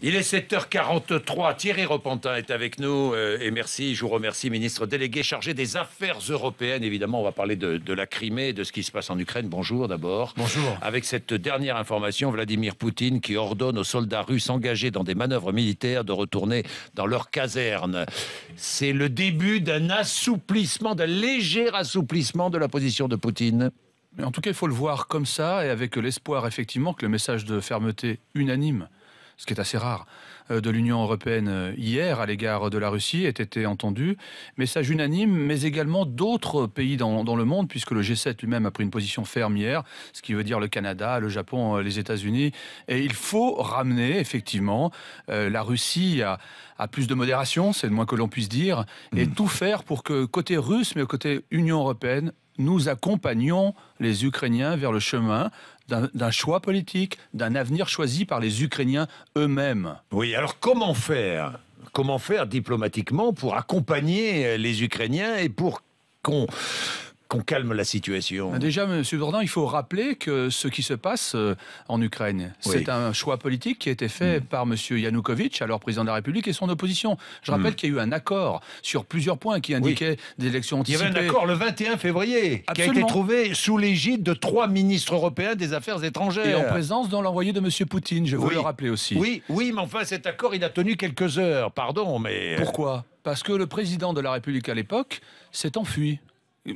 Il est 7h43, Thierry Repentin est avec nous et merci, je vous remercie, ministre délégué chargé des Affaires européennes. Évidemment, on va parler de la Crimée, de ce qui se passe en Ukraine. Bonjour d'abord. Bonjour. Avec cette dernière information, Vladimir Poutine qui ordonne aux soldats russes engagés dans des manœuvres militaires de retourner dans leur caserne. C'est le début d'un assouplissement, d'un léger assouplissement de la position de Poutine. Mais en tout cas, il faut le voir comme ça et avec l'espoir effectivement que le message de fermeté unanime, ce qui est assez rare, de l'Union européenne hier à l'égard de la Russie ait été entendu. Message unanime, mais également d'autres pays dans le monde, puisque le G7 lui-même a pris une position ferme hier, ce qui veut dire le Canada, le Japon, les États-Unis. Et il faut ramener effectivement la Russie à plus de modération, c'est le moins que l'on puisse dire, et tout faire pour que côté russe, mais côté Union européenne, nous accompagnons les Ukrainiens vers le chemin d'un choix politique, d'un avenir choisi par les Ukrainiens eux-mêmes. Oui, alors comment faire diplomatiquement pour accompagner les Ukrainiens et pour qu'on calme la situation? Déjà, M. Dordain, il faut rappeler que ce qui se passe en Ukraine, c'est un choix politique qui a été fait par M. Yanukovych, alors président de la République, et son opposition. Je rappelle qu'il y a eu un accord sur plusieurs points qui indiquaient des élections anticipées. Il y avait un accord le 21 février qui a été trouvé sous l'égide de 3 ministres européens des Affaires étrangères. Et en présence dans l'envoyé de M. Poutine, je veux le rappeler aussi. Oui, mais enfin cet accord, il a tenu quelques heures, pardon, mais... Pourquoi? Parce que le président de la République à l'époque s'est enfui.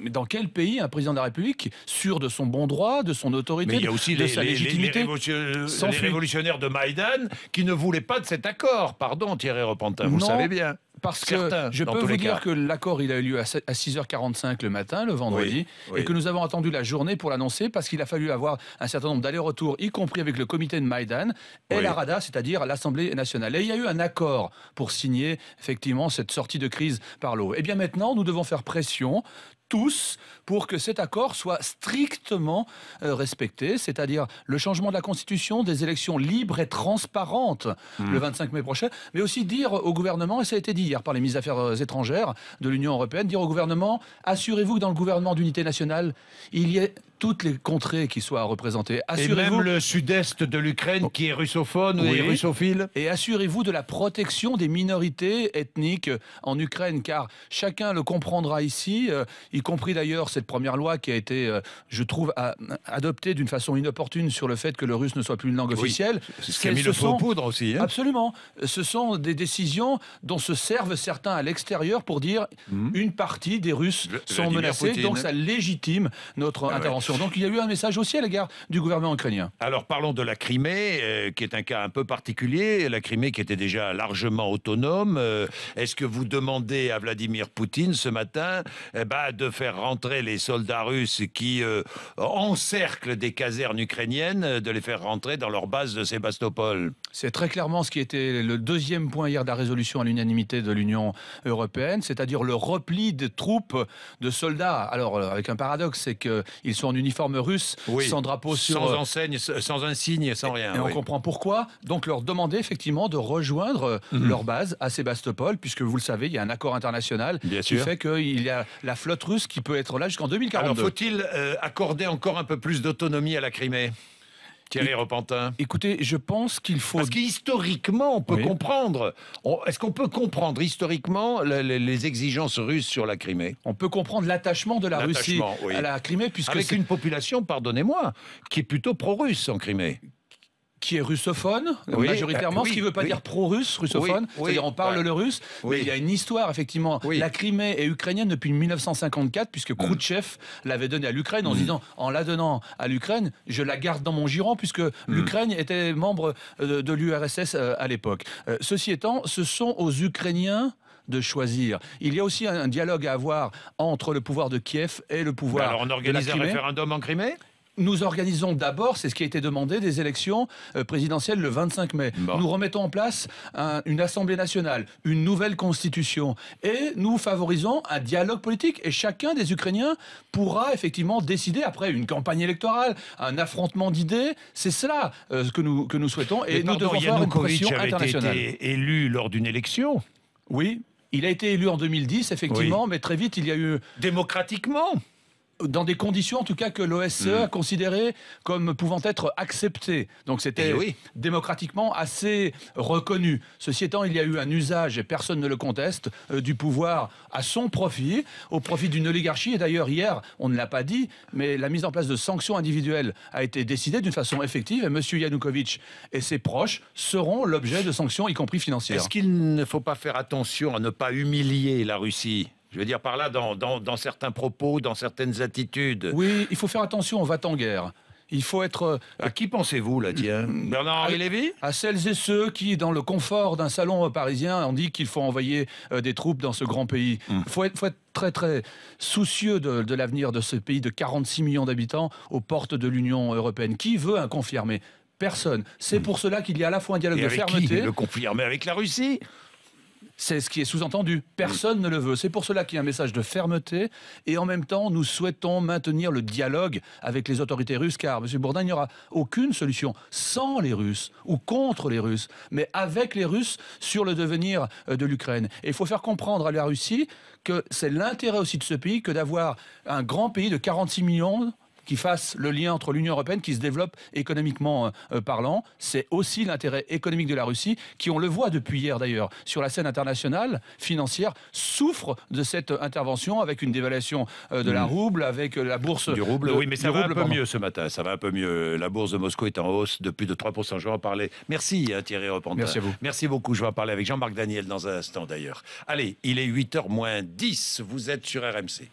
Mais dans quel pays un président de la République, sûr de son bon droit, de son autorité, il y a aussi de sa légitimité, les révolutionnaires de Maïdan qui ne voulaient pas de cet accord. Pardon, Thierry Repentin, vous le savez bien. Parce que je peux vous dire que l'accord, il a eu lieu à 6h45 le matin, le vendredi, et que nous avons attendu la journée pour l'annoncer parce qu'il a fallu avoir un certain nombre d'allers-retours, y compris avec le comité de Maïdan et la Rada, c'est-à-dire l'Assemblée nationale. Et il y a eu un accord pour signer effectivement cette sortie de crise par l'eau. Et bien maintenant, nous devons faire pression tous pour que cet accord soit strictement respecté, c'est-à-dire le changement de la Constitution, des élections libres et transparentes le 25 mai prochain, mais aussi dire au gouvernement, et ça a été dit hier par les ministres des Affaires étrangères de l'Union européenne, dire au gouvernement, assurez-vous que dans le gouvernement d'unité nationale, il y ait toutes les contrées qui soient représentées. Et même le sud-est de l'Ukraine qui est russophone ou est russophile. Et assurez-vous de la protection des minorités ethniques en Ukraine, car chacun le comprendra ici, y compris d'ailleurs cette première loi qui a été, je trouve, adoptée d'une façon inopportune sur le fait que le russe ne soit plus une langue officielle. C'est ce qui a mis le feu aux poudres aussi. Absolument. Ce sont des décisions dont se servent certains à l'extérieur pour dire une partie des Russes sont menacés, donc ça légitime notre intervention. Donc il y a eu un message aussi à l'égard du gouvernement ukrainien. Alors parlons de la Crimée, qui est un cas un peu particulier. La Crimée qui était déjà largement autonome. Est-ce que vous demandez à Vladimir Poutine ce matin de faire rentrer les soldats russes qui encerclent des casernes ukrainiennes, de les faire rentrer dans leur base de Sébastopol? C'est très clairement ce qui était le deuxième point hier de la résolution à l'unanimité de l'Union européenne, c'est-à-dire le repli de troupes, de soldats. Alors avec un paradoxe, c'est qu'ils sont en uniforme russe, sans drapeau sans enseigne, sans insigne, sans rien. Et on comprend pourquoi. Donc leur demander effectivement de rejoindre leur base à Sébastopol, puisque vous le savez, il y a un accord international qui fait qu'il y a la flotte russe qui peut être là jusqu'en 2042. Alors faut-il accorder encore un peu plus d'autonomie à la Crimée, Thierry Repentin? Écoutez, je pense qu'il faut... Parce qu'historiquement, on peut comprendre... Est-ce qu'on peut comprendre historiquement les exigences russes sur la Crimée? On peut comprendre l'attachement de la Russie à la Crimée, puisque avec une population, pardonnez-moi, qui est plutôt pro-russe en Crimée. Qui est russophone, majoritairement, ce qui ne veut pas dire pro-russe, russophone, c'est-à-dire on parle le russe, mais il y a une histoire, effectivement. La Crimée est ukrainienne depuis 1954, puisque Khrouchtchev l'avait donnée à l'Ukraine, en disant, en la donnant à l'Ukraine, je la garde dans mon giron, puisque l'Ukraine était membre de l'URSS à l'époque. Ceci étant, ce sont aux Ukrainiens de choisir. Il y a aussi un dialogue à avoir entre le pouvoir de Kiev et le pouvoir alors on organise un référendum en Crimée? Nous organisons d'abord, c'est ce qui a été demandé, des élections présidentielles le 25 mai. Nous remettons en place une Assemblée nationale, une nouvelle constitution et nous favorisons un dialogue politique. Et chacun des Ukrainiens pourra effectivement décider, après une campagne électorale, un affrontement d'idées. C'est cela que nous souhaitons et nous devons faire une pression internationale. Yanukovych avait été élu lors d'une élection? Oui, il a été élu en 2010, effectivement, mais très vite il y a eu... Démocratiquement? dans des conditions en tout cas que l'OSCE a considérées comme pouvant être acceptées. Donc c'était démocratiquement assez reconnu. Ceci étant, il y a eu un usage, et personne ne le conteste, du pouvoir à son profit, au profit d'une oligarchie. Et d'ailleurs, hier, on ne l'a pas dit, mais la mise en place de sanctions individuelles a été décidée d'une façon effective, et M. Yanukovych et ses proches seront l'objet de sanctions, y compris financières. Est-ce qu'il ne faut pas faire attention à ne pas humilier la Russie ? Je veux dire par là, dans certains propos, dans certaines attitudes. Oui, il faut faire attention, on va en guerre. Il faut être... À qui pensez-vous, là, tiens ? Bernard-Henri Lévy ? À celles et ceux qui, dans le confort d'un salon parisien, ont dit qu'il faut envoyer des troupes dans ce grand pays. Il faut être très, très soucieux de l'avenir de ce pays de 46 millions d'habitants aux portes de l'Union européenne. Qui veut un conflit armé ? Personne. C'est pour cela qu'il y a à la fois un dialogue de fermeté... Qui le conflit armé avec la Russie ? C'est ce qui est sous-entendu. Personne ne le veut. C'est pour cela qu'il y a un message de fermeté. Et en même temps, nous souhaitons maintenir le dialogue avec les autorités russes, car, M. Bourdin, il n'y aura aucune solution sans les Russes ou contre les Russes, mais avec les Russes sur le devenir de l'Ukraine. Et il faut faire comprendre à la Russie que c'est l'intérêt aussi de ce pays que d'avoir un grand pays de 46 millions qui fasse le lien entre l'Union européenne, qui se développe économiquement parlant. C'est aussi l'intérêt économique de la Russie, qui, on le voit depuis hier d'ailleurs, sur la scène internationale financière, souffre de cette intervention avec une dévaluation de la rouble, avec la bourse... Du rouble, oui, mais ça va un peu mieux ce matin. Ça va un peu mieux. La bourse de Moscou est en hausse de plus de 3%. Je vais en parler. Merci Thierry Repentin. Merci à vous. Merci beaucoup. Je vais en parler avec Jean-Marc Daniel dans un instant d'ailleurs. Allez, il est 8h moins 10. Vous êtes sur RMC.